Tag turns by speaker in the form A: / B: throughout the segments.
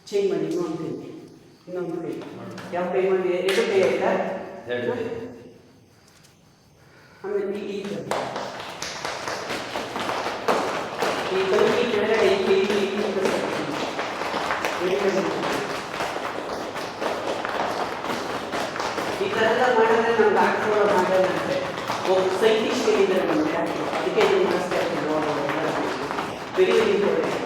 A: Change ಮಾಡಿ ಇನ್ನೊಂದು ಕೈ ಯಾವ ಕೈ ಮಾಡಿ ಎರಡು ಕೈ ಆಯ್ತಾ ಆಮೇಲೆ ಈ ಕೆಳಗಡೆ ಈ ಥರ ಎಲ್ಲ ಮಾಡಿದ್ರೆ ನಮ್ಗೆ ಡಾಕ್ಟರ್ಗಳು ಮಾಡೋಣ ಅಂದರೆ ಒಬ್ಬ ಸೈಂಟಿಸ್ಟ್ ಹೇಳಿದ್ದಾರೆ ನಮಗೆ ಅದಕ್ಕೆ ವೆರಿ ಇಂಪಾರ್ಟೆಂಟ್.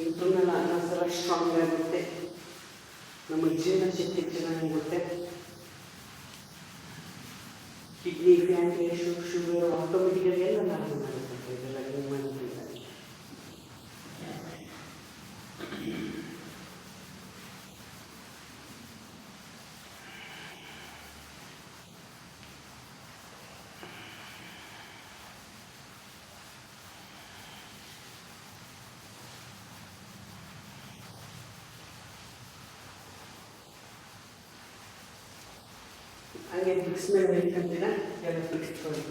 A: ಇಂಟರ್ನಲ್ ಅನ್ನಸರ ಸ್ಟ್ರಾಂಗ್ ಆಗುತ್ತೆ, ನಮ್ಮ ಜೀರ್ಣಶಕ್ತಿ ಚೆನ್ನಾಗುತ್ತೆ, ಕಿಡ್ನಿ ಪ್ಯಾಂಕ್ರಿಯಾಸ್ ಶುಗರ್ ಆಟೋಮೆಟಿಕಲಿ ಎಲ್ಲ ನಾರ್ಮಲ್ ಮಾಡುತ್ತೆ. ಇದೆಲ್ಲ ನೀವು ಮಾಡ್ತಿದ್ದಾರೆ. ಹಂಗೆ ಫಿಕ್ಸ್ ಮೇಲೆ ಹೇಳ್ಕೊಂತೀನ ಎಲ್ಲ ಫಿಕ್ಸ್ ಮಾಡಿ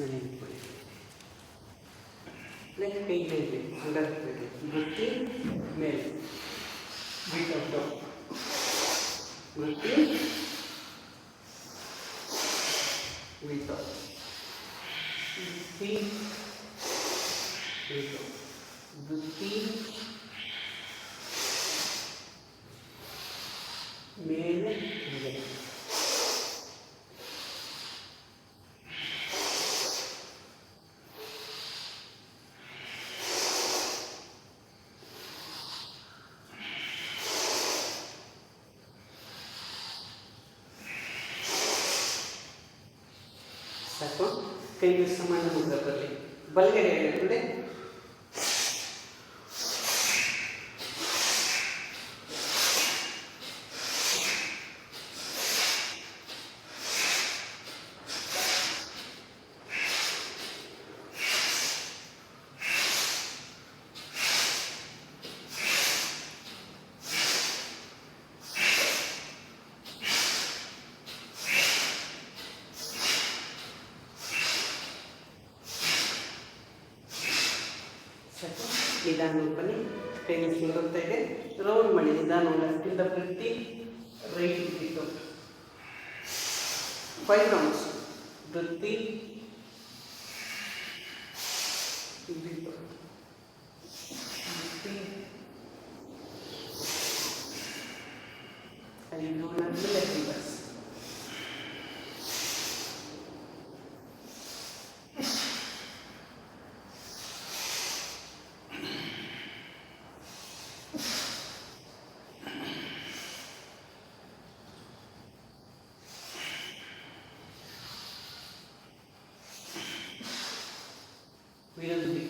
A: ಮೇಲೆ ಇಟ್ಕೊಳ್ಳಿ. ಕೈ ಮೇಲೆ ಅಂಡರ್ ವೃತ್ತಿ ಮೇಲೆ ಬಿಟ್ಟು ವೃತ್ತಿ ಬಿಟ್ಟು ವೃತ್ತಿ ಮೇಲೆ ಹೀಗೆ ಸಾಕು. ಕೈಗೆ ಸಮಾನ ಮುದ್ರ ಬರಲಿ. ಬಲಗಡೆ ನೋಡಿ, ನಿಧಾನ ಬನ್ನಿ. ಕೈಗೆ ಸಿಗುತ್ತಾ ಇದೆ, ರೌಂಡ್ ಮಾಡಿ ನಿಧಾನ. ಲೆಫ್ಟಿಂದ ವೃತ್ತಿ, ರೈಟ್ ಇಟ್ಟಿತ್ತು 5 ರೌಂಡ್ಸ್. ವೃತ್ತಿ ಇಟ್ಟಿತ್ತು, ವೃತ್ತಿ 5 ರೌಂಡ್ ಲೆಫ್ಟ್ ಬಸ್. ವಿರುದ್ಧಿ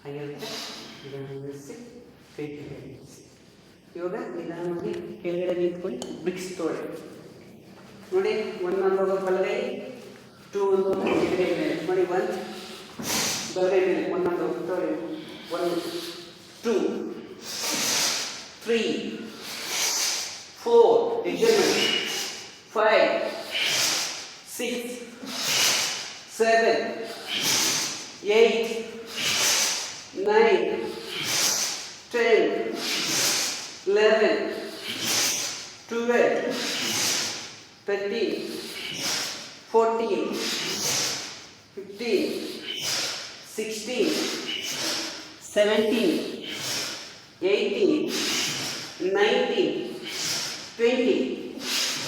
A: ಹಾಗಿರುತ್ತೆ. ಇದನ್ನು ನಿಲ್ಲಿಸಿ, ಕೈ ಕೆಳಗಡೆ ನಿಲ್ಲಿಸಿ. ಇವಾಗ ನಿಧಾನವಾಗಿ ಕೆಳಗಡೆ ನಿಂತ್ಕೊಂಡು ಬ್ರಿಕ್ಸ್ ತೋಳಿ ನೋಡಿ. 1 ಅನ್ನೋದು ಬಲಗೈ, 2 ಅನ್ನೋದು ಎಡಗೈ ಮೇಲೆ ನೋಡಿ. 1 ಬಲಗೈ ಮೇಲೆ, 1 ಅನ್ನೋದು ತೋಳಿ. 1 2 3 4 ಎಕ್ಸಾಮ್ 5 6 7 8 9 10 11 12 13 14 15 16 17 18 19 20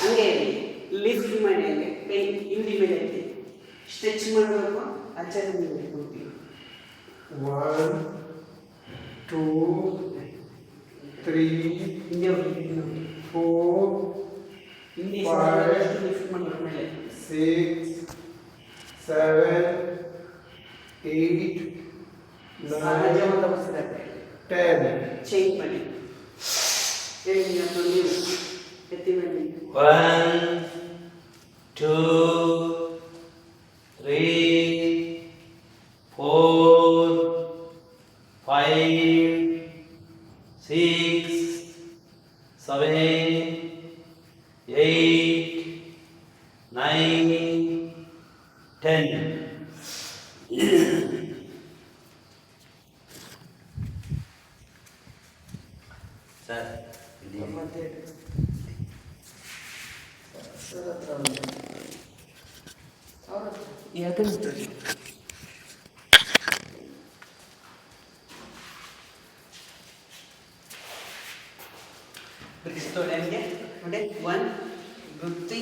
A: ಹಂಗೆ ಲಿಫ್ಟ್ ಮಾಡಿ. ಹಂಗೆ ಕೈ ಹಿಂದಿ ಮೇಲೆ ಐತಿ, ಸ್ಟ್ರೆಚ್ ಮಾಡಬೇಕು. ಆಚಾರ್ಯ ಮೇಲೆ ಹೋಗ್ತೀವಿ.
B: 1 2 3
A: ಹಿಂದೆ ಹೋಗಿ
B: 4
A: ಹಿಂದಿ
B: 5
A: ಲಿಫ್ಟ್ ಮಾಡಬೇಕು ಮೇಲೆ.
B: 6 7 8
A: ಸಹಜ
B: 9
A: ಅಂತ ಬರ್ತದೆ.
B: 10
A: ಚೇಂಜ್ ಮಾಡಿ. ಹೇಳಿ ಅಂತ ನೀವು ಎತ್ತಿ ಮಾಡಿ.
C: 1 2 3 4 5 6 7 8 9 10 ಸರ್
A: ಮತ್ತೆ ಯಾಕಂದ್ರೆ ನಮಗೆ ನೋಡಿ. 1 ವೃತ್ತಿ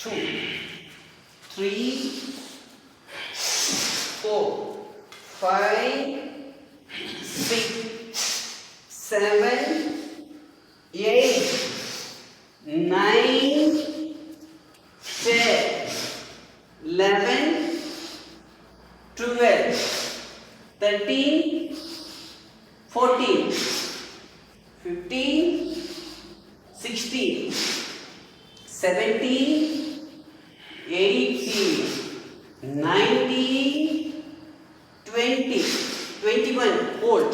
A: 2 3 4 5 6 7 8 9 10 11 12 13 14 15 16 17, 18, 19, 20, 21. Hold.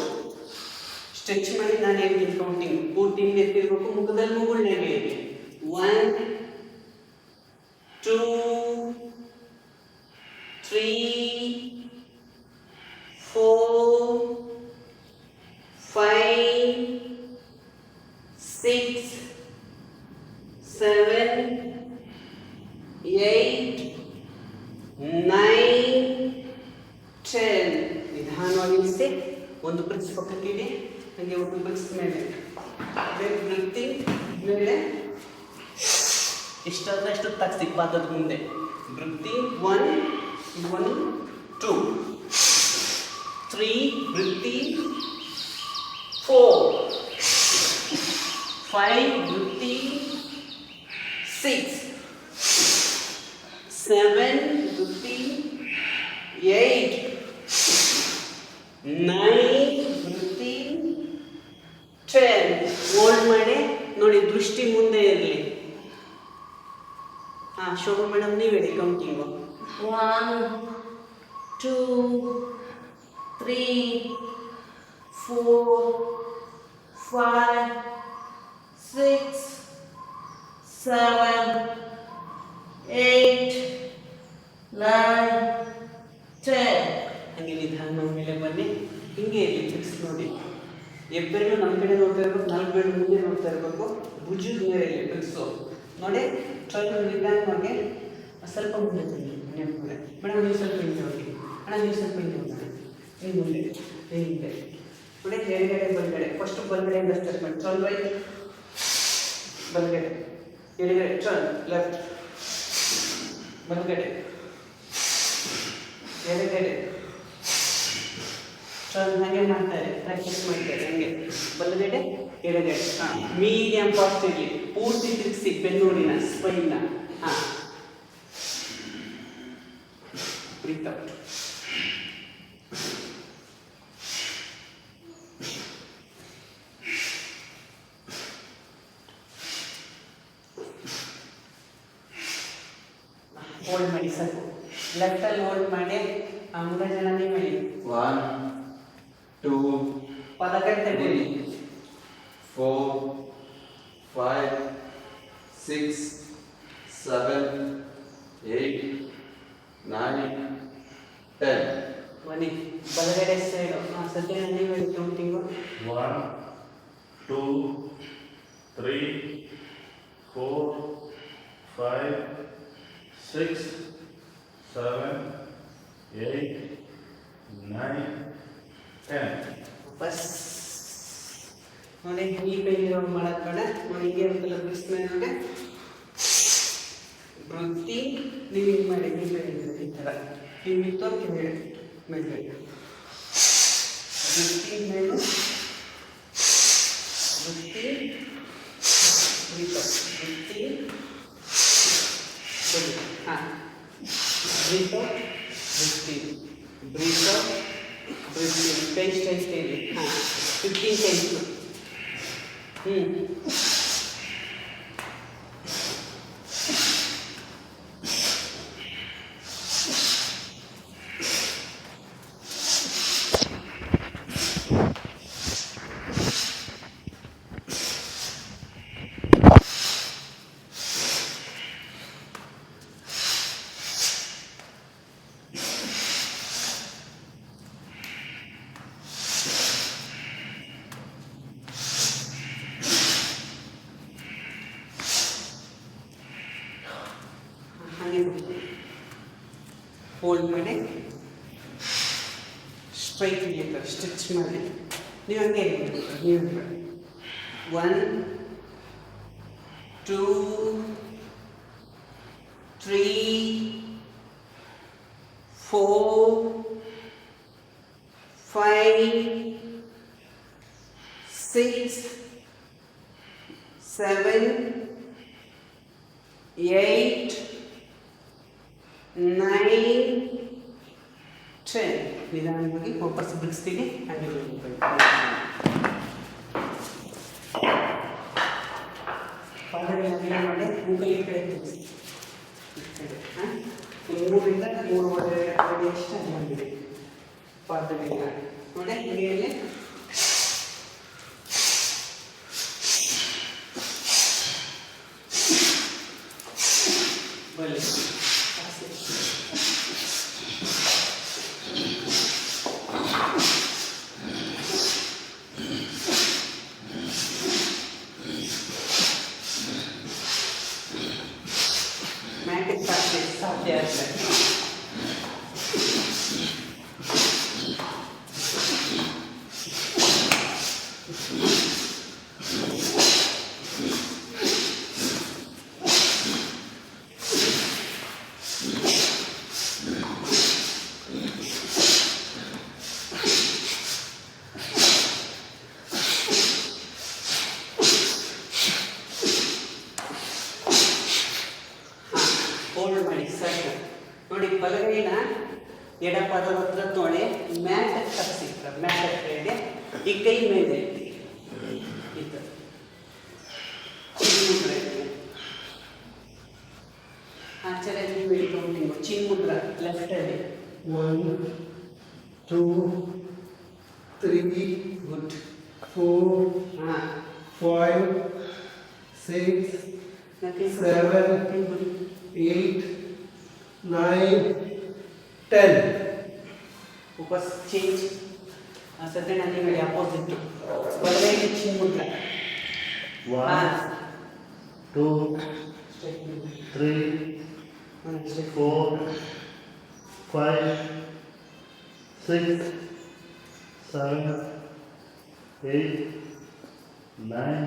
A: ಸ್ಟ್ರೆಚ್ ಮಾಡಿ ನಾನು ಹೇಳ್ತೀನಿ ಕೌಂಟಿಂಗ್. ಪೂರ್ತಿ ಹಿಂಗೆ ಎತ್ತಿರ್ಬೇಕು, ಮುಖದಲ್ಲಿ ಮುಗುಳ್ನೆ ಹೇಳಿ. 1, 2, 3, 4, 5, 6, 7, 8, 9, 10. ನಿಧಾನವಾಗಿ ನಿಲ್ಲಿಸಿ. ಒಂದು ಬ್ರಿಕ್ಸ್ ಪಕ್ಕಕ್ಕೆ ಇಡಿ, ಹಾಗೆ ಒಂದು ಬ್ರಿಕ್ಸ್ ಮೇಲೆ ವೃತ್ತಿ ಮೇಲೆ ಇಷ್ಟಾದ್ರೆ ಅಷ್ಟು ತಗ್ಸಿ ಪಾದದ ಮುಂದೆ. ವೃತ್ತಿ 1, 1, 2, 3, ವೃತ್ತಿ 4, 5, ವೃತ್ತಿ 6, 7, ವೃತ್ತಿ 8, 9, ವೃತ್ತಿ 10. ಹೋಲ್ಡ್ ಮಾಡಿ ನೋಡಿ, ದೃಷ್ಟಿ ಮುಂದೆ ಇರಲಿ. ಹಾಂ, ಶೋಭಾ ಮೇಡಮ್ ನೀವು ಹೇಳಿ ಕೌಂಟಿಂಗು.
D: 1, 2, 3, 4, 5, 6, 7, 8, 9, 10.
A: ಹಾಗೆ ನಿಧಾನ ಮೇಲೆ ಬನ್ನಿ. ಹಿಂಗೆ ಇರಲಿ, ಫಿಕ್ಸ್ ನೋಡಿ. ಹೆಬ್ಬೆರಳು ನಮ್ಮ ಕಡೆ ನೋಡ್ತಾ ಇರಬೇಕು, ನಾಲ್ಕು ಬೆರಳು ಮುಂದೆ ನೋಡ್ತಾ ಇರಬೇಕು. ಭುಜದ ಮೇಲೆ ಇಲ್ಲಿ ಫಿಕ್ಸು ನೋಡಿ. ಟ್ರೈ ನಿಧಾನವಾಗಿ ಸ್ವಲ್ಪ ಮುಂದೆ ಬನ್ನಿ. ಮೇಡಮ್ ನೀವು ಸ್ವಲ್ಪ ಹಿಂದೆ ಹೋಗಿ. ಅಣ್ಣ ನೀವು ಸ್ವಲ್ಪ ಹಿಂದೆ ಹೋಗೋಣ. ನೀವು ಮುಂದೆ, ನೀವು ಹಿಂದೆ ನೋಡಿ. ಎಡಗಡೆ ಬಲಗಡೆ, ಫಸ್ಟ್ ಬಲಗಡೆಯಿಂದ ಸ್ಟಾರ್ಟ್ ಮಾಡಿ. ಟರ್ನ್ ರೈಟ್, ಬಲಗಡೆ, ಎಡಗಡೆ, ಟರ್ನ್ ಲೆಫ್ಟ್, ಬಲಗಡೆ, ಎಡಗಡೆ, ಟರ್ನ್. ಹಾಗೆ ಮಾಡ್ತಾರೆ, ಪ್ರಾಕ್ಟೀಸ್ ಮಾಡ್ತಾರೆ. ಹಂಗೆ ಬಲಗಡೆ, ಎಡಗಡೆ. ಹಾಂ, ಮೀಡಿಯಂ ಫಾಸ್ಟ್ ಇರಲಿ. ಪೂರ್ತಿ ತಿರುಗಿಸಿ ಬೆನ್ನುಡಿನ, ಸ್ಪೈನ್ನ. ಹಾಂ, ಬ್ರೀತ್ ಔಟ್. ಹೋಲ್ಡ್ ಮಾಡಿ ಸಾಕು. ಲೆಫ್ಟಲ್ಲಿ ಹೋಲ್ಡ್ ಮಾಡಿ. ಮೂರು ಜನ ನೀವು ಹೇಳಿ.
C: 1, 2,
A: ಪದ ಕಟ್ತೆ ಬಿಡಿ.
C: 4, 5, 6, 7, 8, 9, 10.
A: ಬನ್ನಿ ಬಲಗಡೆ ಸೈಡು. ಹಾಂ, ಸದ್ಯ ನೀವು ಹೇಳಿ ಕೌಂಟಿಂಗು.
E: 1, 2, 3, 4, 5, 6, 7, 8, 9, 10.
A: ಬಸ್ ನೋಡಿ, ಈ ಕೈಲಿರೋ ಮಾಡೋದು ಬೇಡ. ನೋಡಿ, ಹಿಂಗೆ ಇರುತ್ತಲ್ಲ ಬ್ರಿಕ್ಸ್ ಮೇಲೆ ನೋಡಿ. ವೃತ್ತಿ ನೀವು ಹಿಂಗೆ ಮಾಡಿ, ನೀವು ಹೇಳಿದ್ರೆ ಈ ಥರ ಹಿಂಗೆ ತೋರ್ಕೆ ಮೇಲೆ ಮೇಲೆ ವೃತ್ತಿ ಮೇಲೆ ವೃತ್ತಿ ವೃತ್ತಿ ಹಾಂ, ಬ್ರೀತು ವೃತ್ತಿ ಬ್ರೀತು ವೃತ್ತಿ. ಕೈ ಸ್ಟ್ರೆಚ್ ಇದೆ. ಹಾಂ, 15 ಟೈಮ್ಸ್. ಹಾಗೆ ಹೋಲ್ಡ್ ಮಾಡಿ, ಸ್ಟ್ರೈಟ್ ಇಳಿಯುತ್ತೆ, ಸ್ಟಿಚ್ ಮಾಡಿ. ನೀವು ಹಂಗೆ ಇರಬೇಕು. ನೀವು 1, 2, 3, 4, 5, 6, 7, 8, 9, 10. ನಿಧಾನವಾಗಿ ವಾಪಸ್ ಬಿಡಿಸ್ತೀನಿ. ಹಾಗೆ ಪಾದಗಳನ್ನು ಮಾಡಿ ಮುಖ ಈ ಕಡೆ ತೋರಿಸಿ. ಈ ಕಡೆ ಹಾಂ 3ರಿಂದ 3.5 ಅಡಿಯಷ್ಟು ಬಂದಿದೆ ಪಾದದಿಂದ ನೋಡಿ. ಹೀಗೆ ಬಲ್ಲಿ ಮ್ಯಾಟಿಕ್ ಸಾಧ್ಯ ಆಗ್ತದೆ. ಹೋಲ್ಡ್ ಮಾಡಿ ಸಾಕು ನೋಡಿ. ಬಲಗೈನ ಎಡಪಾದದ ಹತ್ರ ತೊಳೆ ಮ್ಯಾಟ್ ತಪ್ಪಿಸಿ, ಮ್ಯಾಟ್ ಹತ್ರ ಇದೆ. ಈ ಕೈ ಮೇಲೆ ಇಟ್ಟು ಇತ್ತು ಚಿನ್ಮುದ್ರ ಆಚಾರ್ಯ ನೀವು ಕೌಂಟಿಂಗು ಚಿನ್ಮುದ್ರ ಲೆಫ್ಟಲ್ಲಿ
B: 1 2 3
A: ಗುಡ್
B: 4
A: ಹಾಂ
B: 5 6 7 8 9 10.
A: ವಾಪಸ್ ಚೇಂಜ್ ಸದ್ಯ ನಾನು ಹೇಳಿ ಅಪೋಸಿಟ್ ಬಲಗೈಗೆ ಚಿನ್ಮುದ್ರ
E: 1 2 3 4 5 6 7 8 9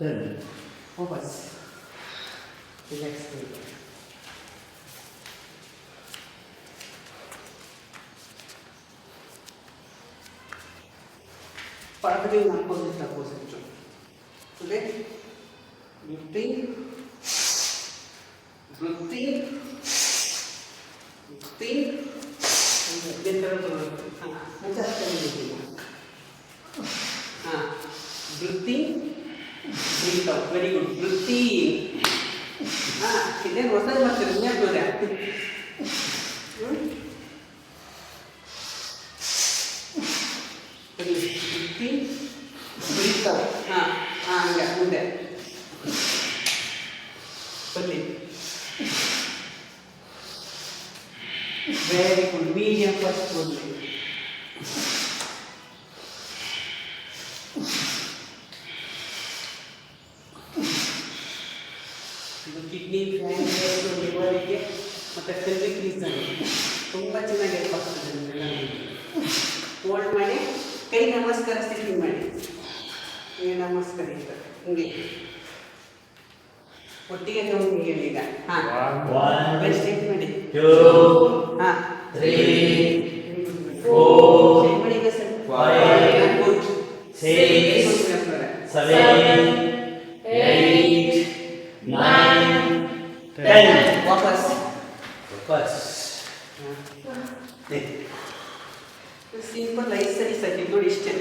E: 10.
A: ವಾಪಸ್ ರಿಲ್ಯಾಕ್ಸ್ ಮಾಡಿ. ಪಾದಗಳಿಗೆ opposite today breathing breathe out. Very good. Breathing. Then what's that much? Breathing, breathe out. Munde. Bali. Very good. Medium first only. Kidney ಲಿವರಿಗೆ ಮತ್ತು ಪೆಲ್ವಿಕ್ ರೀಸನ್ ತುಂಬ ಚೆನ್ನಾಗಿ ಹೆಲ್ಪ್ ಆಗ್ತದೆ. ಹೋಲ್ಡ್ ಮಾಡಿ ಕೈ ನಮಸ್ಕಾರ ಸ್ಥಿತಿ ಮಾಡಿ. ಹೀಗೆ ನಮಸ್ಕಾರ ಇರ್ತದೆ ಹಿಂಗೆ ಒಟ್ಟಿಗೆ ಹಿಂಗೆ ಈಗ ಹಾಂ ಸ್ಟೇಟ್ ಮಾಡಿ
E: 2
A: ಹಾಂ
E: 3 4
A: ಮಾಡಿ ಈಗ ಸರ್
E: 5 6 7 8 9 10.
A: ವಾಪಸ್ ಸಿಂಪಲ್ ಐದು ಸರಿ ಸಾಕಿ ನೋಡಿ ಇಷ್ಟೇ.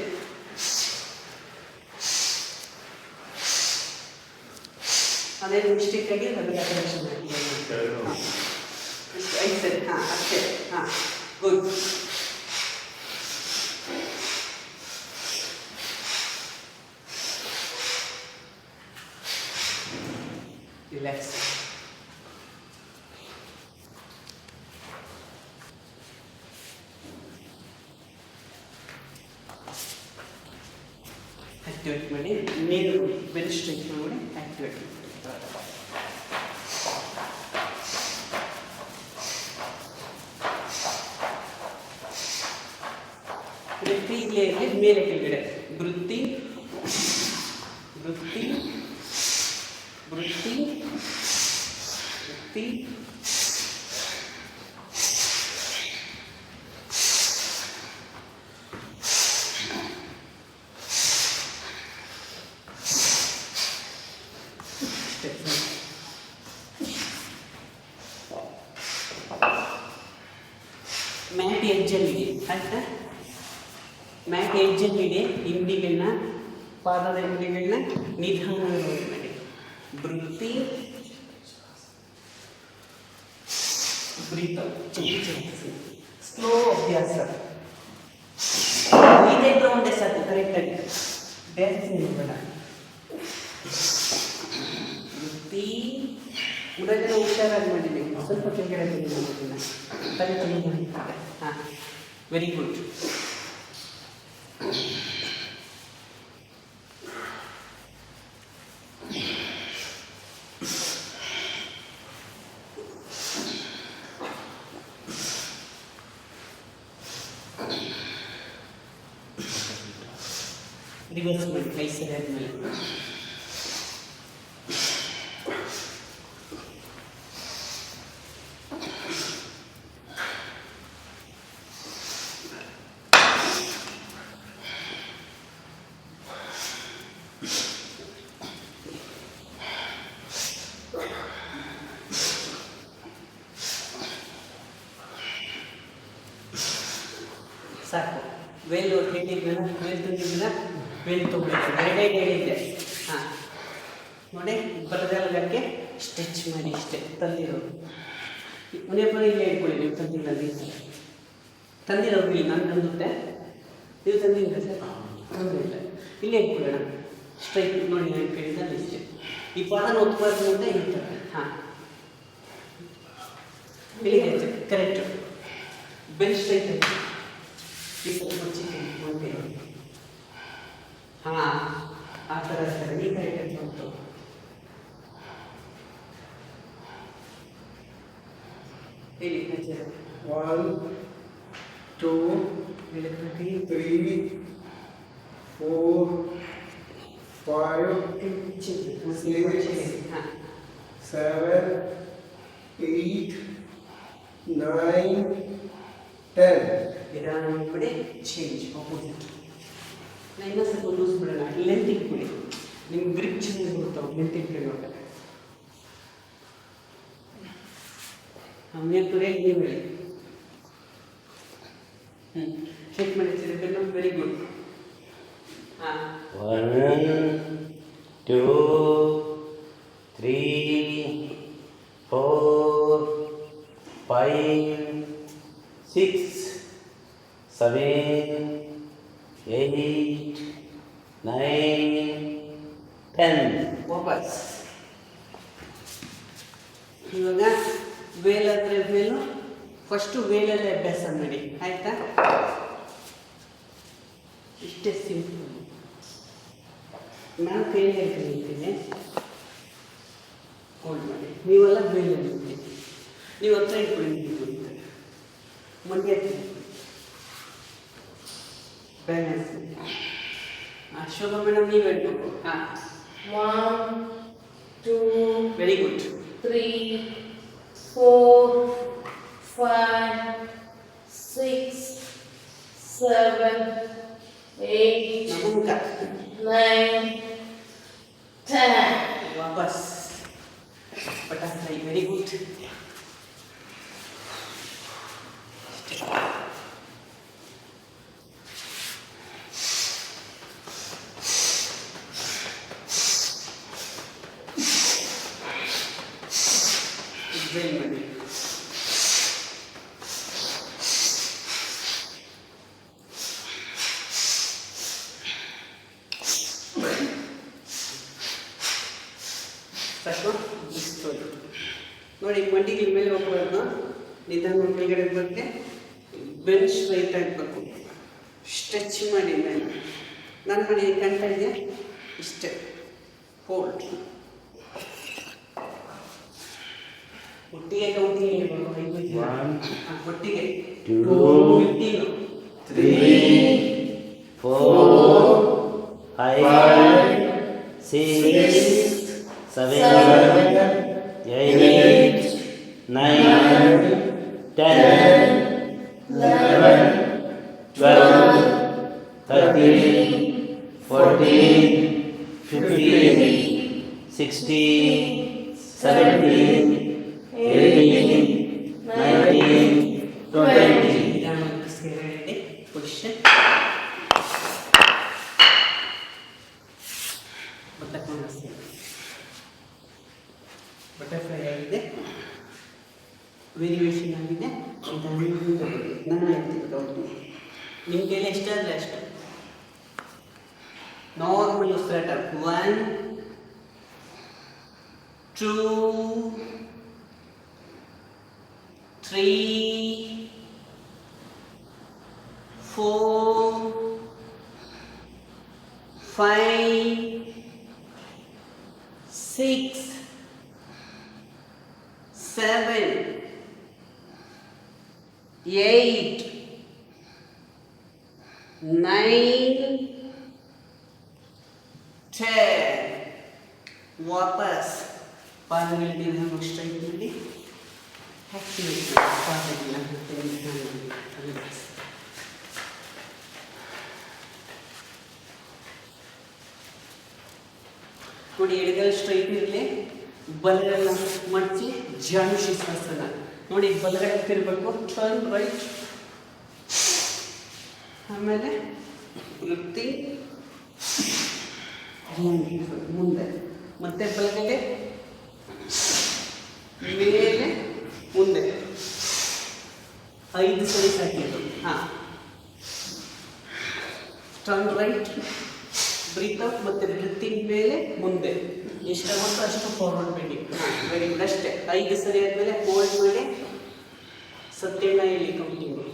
A: ಅದೇ ಮಿಸ್ಟೇಕ್ ಆಗಿ ಅದಕ್ಕೆ ಅಟೆನ್ಷನ್ ಮಾಡಿ 5 ಸರಿ ಹಾಂ ಅಷ್ಟೇ ಹಾಂ ಗುಡ್. ರಿಲ್ಯಾಕ್ಸ್. ಆಕ್ಟಿವೇಟ್ ಮಾಡಿ ನೀರು ಬೆಲ್ ಸ್ಟ್ರೆಚ್ ಮಾಡಿ ಆಕ್ಟಿವೇಟ್ ಮಾಡಿ. ಬ್ರೀತಿಂಗ್ ಮೇಲೆ ಕೆಳಗಡೆ breathing breathing breathing breathing mat ಎಡ್ಜಲ್ಲಿದೆ ಆಯ್ತಾ. ಮ್ಯಾಟ್ ಎಡ್ಜಲ್ಲಿದೆ. ಹಿಂಡಿಗಳನ್ನ ಪಾದದ ಹಿಂಡಿಗಳನ್ನ ನಿಧಾನವಾಗಿ ಮಾಡಿ breathe out, ಸ್ಲೋ ಅಭ್ಯಾಸ. ಇದೇ ಗ್ರೌಂಡೇ ಸಾಕು ಕರೆಕ್ಟಾಗಿ, ಡ್ಯಾನ್ಸಿಂಗ್ ಬೇಡ. ಉಡಾಜನ ಹುಷಾರಾಗಿ ಮಾಡಿದ್ದೀವಿ, ಸ್ವಲ್ಪ ಕೆಳಗಡೆ ಮಾಡಿದ್ದೀನಿ, ತಲೆ ಚೇಂಜ್ ಮಾಡಿದ್ದಾರೆ. ಹಾಂ, ವೆರಿ ಗುಡ್. ರಿವರ್ಸ್ ಮಾಡಿ ಕೈ ಸರಿ ಆದ್ಮೇಲೆ. ಸಾಕು. ವೇಲ್ ಹೇಳಿದ್ಮೇಲೆ ವೇಲ್ ತಂದಿದ್ಮೇಲೆ ವೇಲ್ ತೊಗೊಳ್ಳಿ, ಎರಡೇ ಹೇಳಿದ್ದೆ. ಹಾಂ ನೋಡಿ, ಬಲಗಾಲಕ್ಕೆ ಸ್ಟಿಚ್ ಮಾಡಿ ಇಷ್ಟೇ ತಂದಿರೋದು. ಮನೆ ಪರ ಇಲ್ಲೇ ಇಟ್ಕೊಳ್ಳಿ, ನೀವು ತಂದಿಲ್ಲ ತಂದಿರೋದು ಇಲ್ಲಿ ನಾನು ತಂದುತ್ತೆ, ನೀವು ತಂದಿಲ್ಲ ಸರ್ ತಂದಿಲ್ಲ, ಇಲ್ಲೇ ಇಟ್ಕೊಳ್ಳೋಣ ಸ್ಟ್ರೈಟ್. ನೋಡಿ ನಾನು ಕೇಳಿದಲ್ಲಿ ಇಷ್ಟೇ, ಈ ಪಾದನ ಉತ್ಪಾದನೆ ಅಂತ ಇರ್ತಾರೆ. ಹಾಂ, ಇಲ್ಲಿಗೆ ಕರೆಕ್ಟು, ಬೆಲ್ ಸ್ಟ್ರೈಟ್ ಆಯ್ತು. ಈ ಸ್ವಲ್ಪ ಚಿಕ್ಕ ಹಾಂ, ಆ ಥರ ಇರ್ತಾರೆ. ಈ ಕರೆಕ್ಟಾಗಿ ಬಂತು. ಹೇಳಿ
B: 1 2 3 4 5 6 7 8 9 10.
A: ನಿಧಾನ ಮಾಡಿಬಿಡಿ, ಚೇಂಜ್ ಆಪೋಸಿಟ್. ನಾನು ಇನ್ನೂ ಸ್ವಲ್ಪ ಲೂಸ್ ಬಿಡೋಣ, ಲೆಂತ್ ಇಟ್ಬಿಡಿ, ನಿಮ್ಗೆ ಗ್ರಿಪ್ ಚೆನ್ನಾಗಿ ಬರ್ತಾವೆ. ಲೆಂತ್ ಇಟ್ಬಿಡಿ ನೋಡ್ತಾರೆ. ಆಮೇಲೆ ನೀವು ಹೇಳಿ. ಚೆಕ್ ಮಾಡಿ ಬೆನ್ನು, ವೆರಿ ಗುಡ್. ಹಾಂ,
E: 1 2 3 4 5 6 7 8 9 10.
A: ವಾಪಸ್. ಇವಾಗ ವೇಲ್ ಅಂದರೆ ಮೇಲೂ ಫಸ್ಟು ವೇಲಲ್ಲೇ ಅಭ್ಯಾಸ ಮಾಡಿ, ಆಯಿತಾ? ಇಷ್ಟೇ ಸಿಂಪಲ್. ನಾನು ಕೈಯಲ್ಲಿ ಕಲಿತೀನಿ, ಹೋಲ್ಡ್ ಮಾಡಿ. ನೀವೆಲ್ಲ ವೇಲಲ್ಲಿ ಇರ್ತೀವಿ, ನೀವು ಹತ್ರ ಇಟ್ಕೊಂಡು ಮಂಡ್ಯ ಬ್ಯಾಲೆನ್ಸ್. ಶೋಭಾ ಮೇಡಮ್ ನೀವು ಹೇಳ್ಬೇಕು. ಹಾಂ,
D: 1 2
A: ವೆರಿ ಗುಡ್.
D: 3 4 5 6 7 8
A: ನಮಂಕ
D: 9 10.
A: ವಾಪಸ್ ಬಟರ್ಫ್ಲೈ, ವೆರಿ ಗುಡ್. ಡ್ರೈನ್ ಮಾಡಿ. ಸಾಕು, ನೋಡಿ ಮಂಡಿಗೆ ಮೇಲೆ ಹೋಗ್ಬಾರ್ದು, ನಿಧಾನ ಕೆಳಗಡೆ ಬರುತ್ತೆ. ಬೆಂಚ್ ಸ್ಟ್ರೈಟ್ ಆಗಬೇಕು, ಸ್ಟ್ರೆಚ್ ಮಾಡಿ ಮೇಲೆ. ನಾನು ಮಾಡಿ ಕಾಣ್ತಾ ಇದೆಯಾ? ಇಷ್ಟೇ, ಹೋಲ್ಡ್. ಒಟ್ಟಿಗೆ ಕೌಂಟಿಂಗ್ ಹೇಳ್ಬೇಕು.
E: 1
A: ಒಟ್ಟಿಗೆ
E: 2
A: 15
E: 3 4 5 6 7 8 9 10 11 12 13 14 15 16 17 18 19 20.
A: ಪೊಸಿಷನ್ ವೇರಿಯೇಷನ್ ಆಗಿದೆ. ನಾನು ಹೇಳ್ತೀನಿ ಕೌಂಟಿಂಗ್, ನಿಮ್ಮ ಕೈಲಿ ಎಷ್ಟಾದರೆ ಅಷ್ಟು. Normal start 1 2 3 4 5 6 7 8 9 10. ವಾಪಸ್ ಪಾದಗಳಿಗೆ ನಾವು ಸ್ಟ್ರೈಟ್ ಮಾಡಿ ಆಕ್ಟಿವೇಟ್ ಪಾದಗಳನ್ನ ನೋಡಿ. ಎಡಗಲ್ ಸ್ಟ್ರೈಟ್ ಇರಲಿ, ಬಲಗಲ್ಲ ಮಡಚಿ ಜಾನು ಶೀರ್ಷಾಸನ. ನೋಡಿ ಬಲಗಡೆ ತಿರ್ಬೇಕು, ಟರ್ನ್ ರೈಟ್, ಆಮೇಲೆ ವೃತ್ತಿ ಮುಂದೆ, ಮತ್ತೆ ಬಲಗಡೆ ಮೇಲೆ ಮುಂದೆ 5 ಸರಿ ಸಾಕಿದ್ದು. ಹಾಂ, ಟರ್ನ್ ರೈಟ್, ಬ್ರೀತ್ ಔಟ್, ಮತ್ತೆ ವೃತ್ತಿ ಮೇಲೆ ಮುಂದೆ ಎಷ್ಟಾಗುತ್ತೋ ಅಷ್ಟು ಫಾರ್ವರ್ಡ್ ಬೆಂಡಿಂಗ್. ಹಾಂ, ವೆರಿ ಗುಡ್. ಅಷ್ಟೇ 5 ಸರಿ ಆದಮೇಲೆ ಹೋಲ್ಡ್ ಮಾಡಿ ಸತ್ಯನ ಇಲ್ಲಿ ಕೌಂಟಿಂಗು.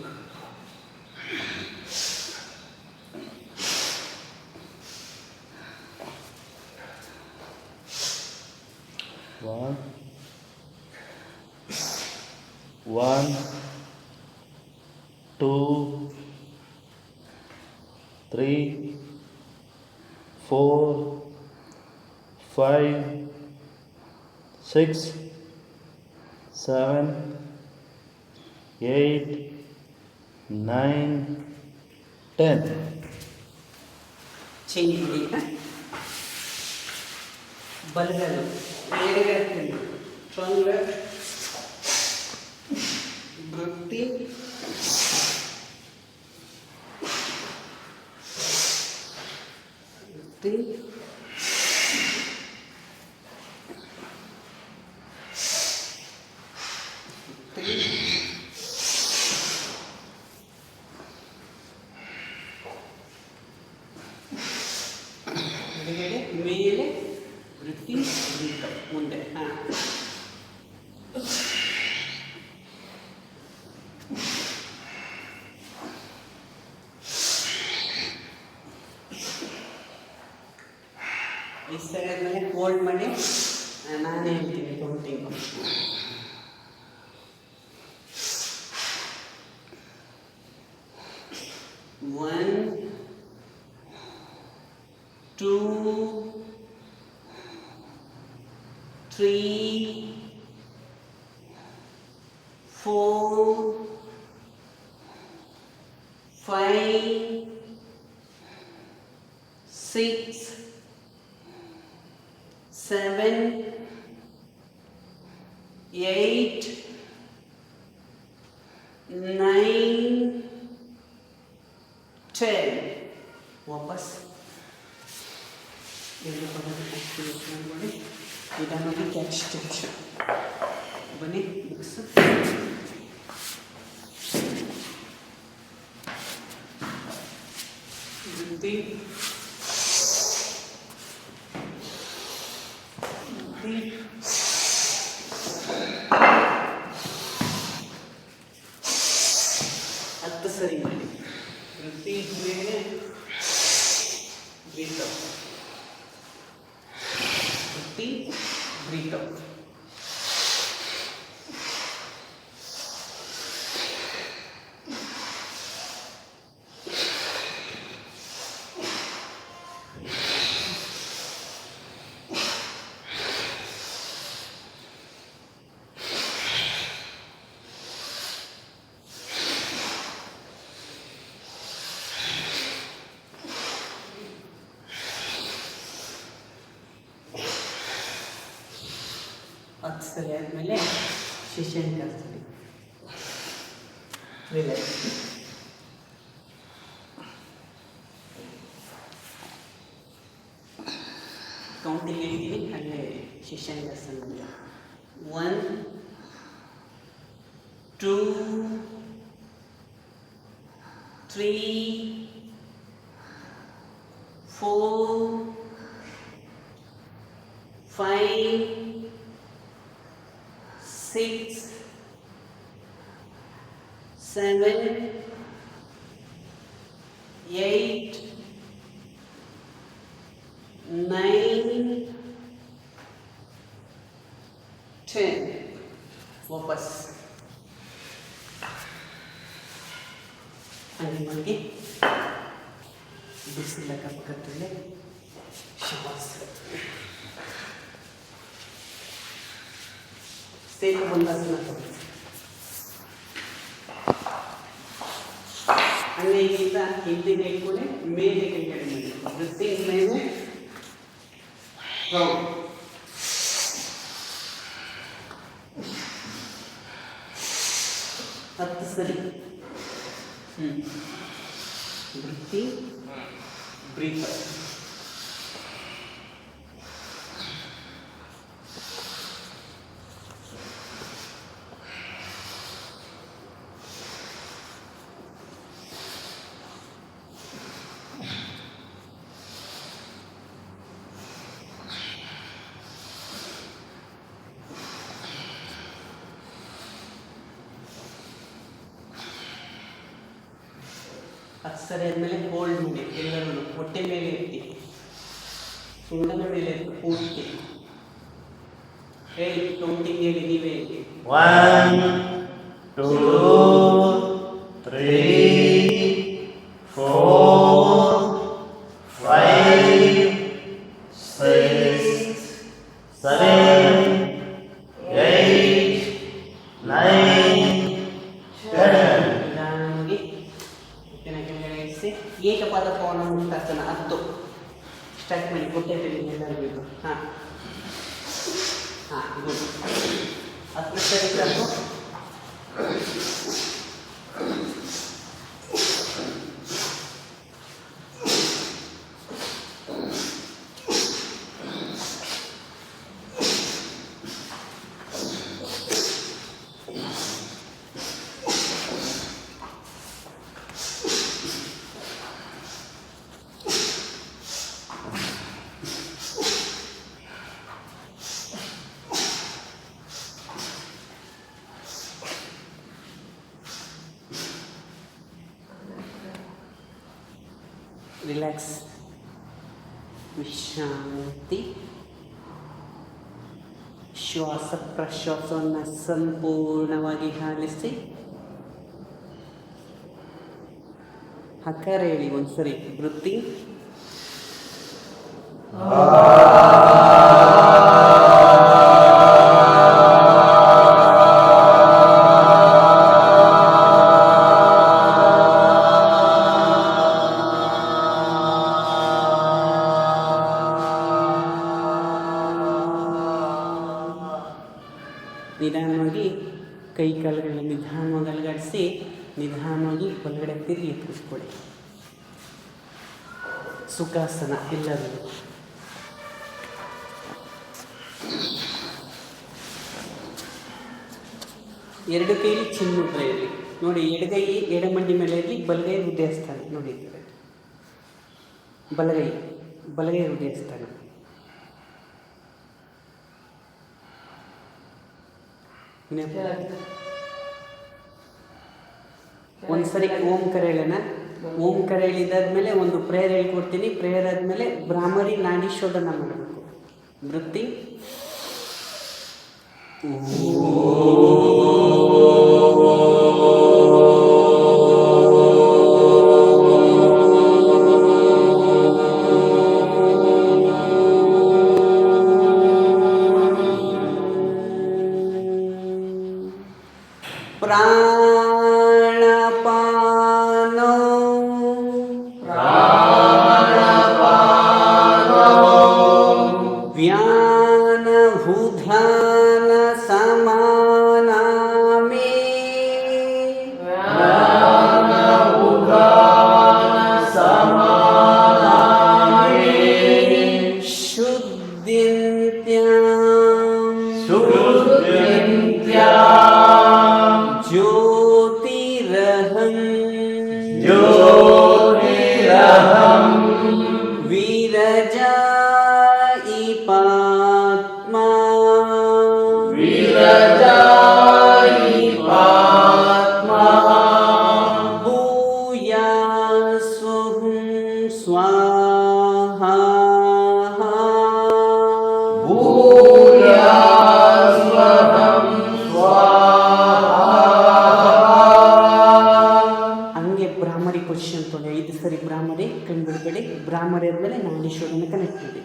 E: One, 2, 3, 4, 5, 6, 7, 8, 9, 10.
A: ಚೇಂಜ್ ಮಾಡಿ. ಬಲಗಲು ಎಡಗಡೆ ಟರ್ನ್ ಲೆಫ್ಟ್, ವೃತ್ತಿ, ವೃತ್ತಿ, ಎಡಗಡೆ ಮೇಲೆ ವೃತ್ತಿ, ಮುಂದೆ. ಹಾಂ, ಈ ಸರಿ ಆದಮೇಲೆ ಹೋಲ್ಡ್ ಮಾಡಿ ನಾನೇ ಹೇಳ್ತೀನಿ ಕೌಂಟಿಂಗು. 1 2 3 4 5 6 7 8 9 10. ವಾಪಸ್ ಎರಡು ಪದದ ಆಕ್ಟಿವೇಷನ್ ಮಾಡಿ ನಿಧಾನವಾಗಿ ಕ್ಯಾಚ್ ಸ್ಟಿಚ್. ಬನ್ನಿ ಬುಕ್ಸ್. ವೃತ್ತಿ, ವೃತ್ತಿ, 10 ಸರಿ ಮಾಡಿ. ವೃತ್ತಿ ಮೇಲೆ ಬ್ರೀತ್ ಔಟ್, ವೃತ್ತಿ, ಬ್ರೀತ್ ಔಟ್. ಹತ್ತು ಸರಿ ಆದಮೇಲೆ ಶಿಷ್ಯನ ಕಳಿಸ್ತೀವಿ. ರಿಲ್ಯಾಕ್ಸ್. ಕೌಂಟಿಂಗ್ ಹೇಳ್ತೀನಿ, ಅಲ್ಲೇ ಶಿಷ್ಯನ ಕಳಿಸ್ತಾನೆ. 1 2, 3, 4, 5, 6, 7, 8, 9, 10. वापस आणि मग बिसिला कपकटले श्वास स्टेप ಬಂದಾಸನ ಅಂಗೈಯಿಂದ ಹಿಂದಿನ ಇಟ್ಕೊಳ್ಳಿ ಮೇಲೆ ಕೈ ಕಡಿಮೆ ಬ್ರೀತಿಂಗ್ ಮೇಲೆ ರೌಂಡ್ ಹತ್ತು ಸರಿ ವೃತ್ತಿ ಬ್ರೀಫ್ ಸರಿ ಆದಮೇಲೆ ಹೋಲ್ಡ್ ಮಾಡಿ ಎಲ್ಲರೂ ಹೊಟ್ಟೆ ಮೇಲೆ ಎತ್ತಿ ಸುಣ್ಣದ ಮೇಲೆ ಎತ್ತು ಪೂರ್ತಿ ಹೇಳಿ ಕೌಂಟಿಂಗ್ ಹೇಳಿ ನೀವೇ ಹೇಳಿ
E: 1, 2, 3, 4, 5, 6, 7, 8, 9, 10.
A: ನಿಧಾನವಾಗಿ ಹೊಟ್ಟೆನ ಕೆಳಗಡೆ ಇರಿಸಿ ಏಕಪಾದ ಪವನ ಮುಕ್ತಾಸನ 10 ಸ್ಟಾರ್ಟ್ ಮಾಡಿ ಹೊಟ್ಟೆ ಮೇಲೆ ಎಲ್ಲರಿಗೂ ಹಾಂ ಗುಡ್ 10 ಸರಿ ಸಾಕು ರಿಲ್ಯಾಕ್ಸ್ ವಿಶ್ರಾಂತಿ ಶ್ವಾಸ ಪ್ರಶ್ವಾಸವನ್ನು ಸಂಪೂರ್ಣವಾಗಿ ಆಲಿಸಿ ಹಕಾರ ಹೇಳಿ ಒಂದ್ಸರಿ ವೃತ್ತಿ ನಿಧಾನವಾಗಿ ಕೈ ಕಾಲುಗಳನ್ನ ನಿಧಾನವಾಗಿ ಅಲುಗಾಡಿಸಿ ನಿಧಾನವಾಗಿ ಒಳಗಡೆ ತಿರುಗಿ ಕೂರಿಸ್ಕೊಳ್ಳಿ ಸುಖಾಸನ ಎಲ್ಲರೂ ಎರಡು ಕೈಲಿ ಚಿನ್ಮುದ್ರ ಇರಲಿ ನೋಡಿ ಎಡಗೈ ಎಡಮಂಡಿ ಮೇಲೆ ಇರಲಿ ಬಲಗೈ ಹೃದಯಸ್ಥಾನ ನೋಡಿ ಬಲಗೈ ಹೃದಯಸ್ಥಾನ ಒಂದ್ಸರಿ ಓಂಕಾರ ಹೇಳೋಣ ಓಂಕಾರ ಹೇಳಿದಾದ್ಮೇಲೆ ಒಂದು ಪ್ರೇಯರ್ ಹೇಳ್ಕೊಡ್ತೀನಿ ಪ್ರೇಯರ್ ಆದಮೇಲೆ ಬ್ರಾಹ್ಮರಿ ನಾಡಿ ಶೋಧನ ಮಾಡಬೇಕು ವೃತ್ತಿ ಪ್ರಾಣಪಾನೋ ವ್ಯಾನ ಭೂಧಾನ ಸಮಾನ
E: ज्योतिरहं
A: विरजायि पात्मा
E: विरजायि पात्मा
A: भूयास्वहं स्वाहा
E: भूयास्वहं स्वाहा
A: ಹಂಗೆ ಬ್ರಾಹ್ಮರಿ ಪೊಸಿಷನ್ ತೊಗೊಳ್ಳಿ. 5 ಸರಿ ಬ್ರಾಹ್ಮರಿ ಕಣ್ಣು ಬಿಡಬೇಡಿ. ಬ್ರಾಹ್ಮರಿ ಆದಮೇಲೆ ನಾಡೀಶ್ವರನ ಕನೆಕ್ಟ್ ಮಾಡಿ.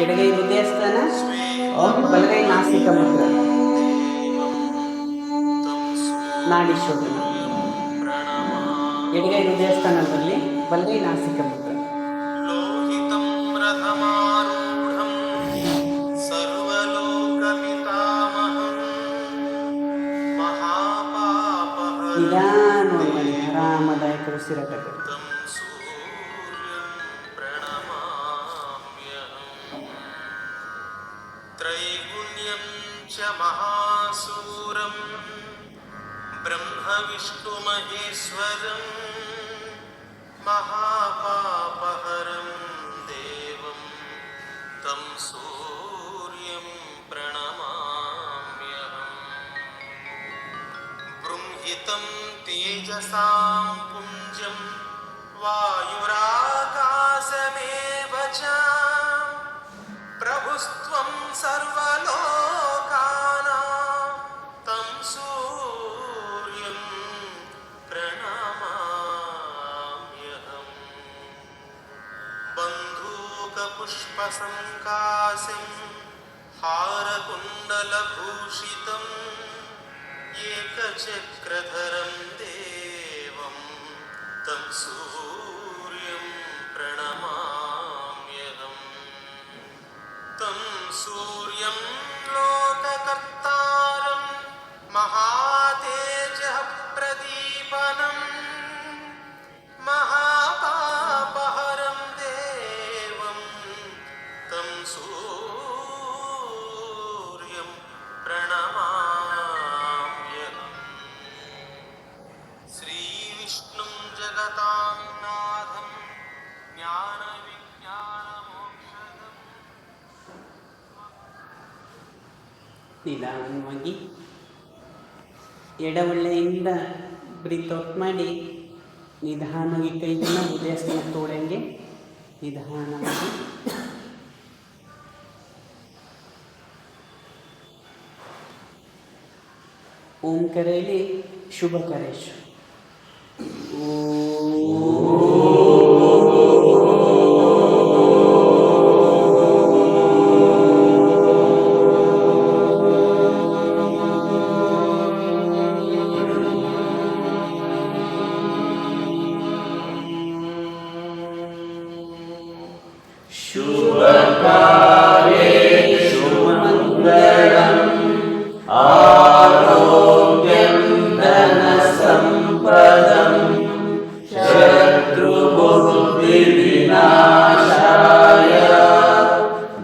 A: ಎಡಗೈ ಹೃದಯಸ್ಥಾನ, ಬಲಗೈ ನಾಸಿಕ ಮುದ್ರ, ನಾಡೀಶ್ವರನ. ಎಡಗೈ ಹೃದಯಸ್ಥಾನದಲ್ಲಿ, ಬಲಗೈ ನಾಸಿಕ ಮುದ್ರ.
F: लोहितं रथमारूढं सर्वलोकपितामहं महापापहरं
A: ನಿಧಾನವಾಗಿ ಮಾಡಿ, ಆರಾಮದಾಯಕ ಉಸಿರಾಟ.
F: सूर्यं प्रणमाम्यहम् त्रैगुण्यं च महासूरं ब्रह्मविष्णुमहेश्वरं महापापहरं देवं तं सूर्यं प्रणमाम्यहम् बृंहितं तेजसां पुञ्जं वायुराकाशमेव च प्रभुस्त्वं सर्वलोकानां तं सूर्यं प्रणमाम्यहम् बन्धूकपुष्पसङ्काशं हारकुण्डलभूषितम् एकचक्रधरं देवं तं सूर्यं प्रणमाम्यहम् तं सूर्यं लोककर्तारं महातेजः प्रदीपनं महापापहरं देवं तं सूर्यं प्रणमाम्यहम् श्रीविष्णुं जगतां नाथं ज्ञानविज्ञानमोक्षदम्
A: ನಿಧಾನವಾಗಿ ಎಡವಳ್ಳೆಯಿಂದ ಬ್ರೀತ್ ಔಟ್ ಮಾಡಿ, ನಿಧಾನವಾಗಿ ಕೈಗಳನ್ನ ಹೃದಯಸ್ಥಾನಕ್ಕೆ ತೋಡಂಗೆ ನಿಧಾನವಾಗಿ. ಓಂ ಕರೆಯಲ್ಲಿ ಶುಭ ಕರೇಶು.
E: शुभकार्येषु मङ्गलम् आरोग्यं धनसम्पदं शत्रुबुद्धिविनाशाय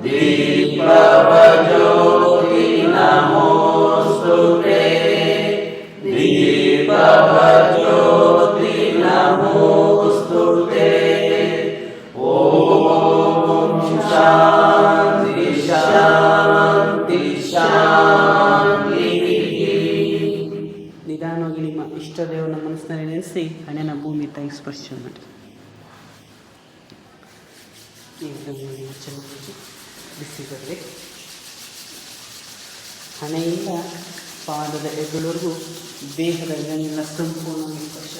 E: दीपज्योति नमोऽस्तुते दीपज्योति नमोऽस्तुते शांति शांति शांति.
A: ನಿಧಾನವಾಗಿ ನಿಮ್ಮ ಇಷ್ಟ ದೇವನ ಮನಸ್ಸಿನಲ್ಲಿ ನೆನೆಸಿ ಹಣೆನ ಭೂಮಿ ತಾಯಿ ಸ್ಪರ್ಶ ಮಾಡಿ. ಈಗ ಚೆನ್ನಾಗಿ ಬಿಸಿ ಬರಬೇಕು. ಹಣೆಯಿಂದ ಪಾದದ ಹೆಬ್ಬೆರಳುವರೆಗೂ ದೇಹದ ಇದನ್ನೆಲ್ಲ ಸಂಪೂರ್ಣವಾಗಿ ಸ್ಪರ್ಶ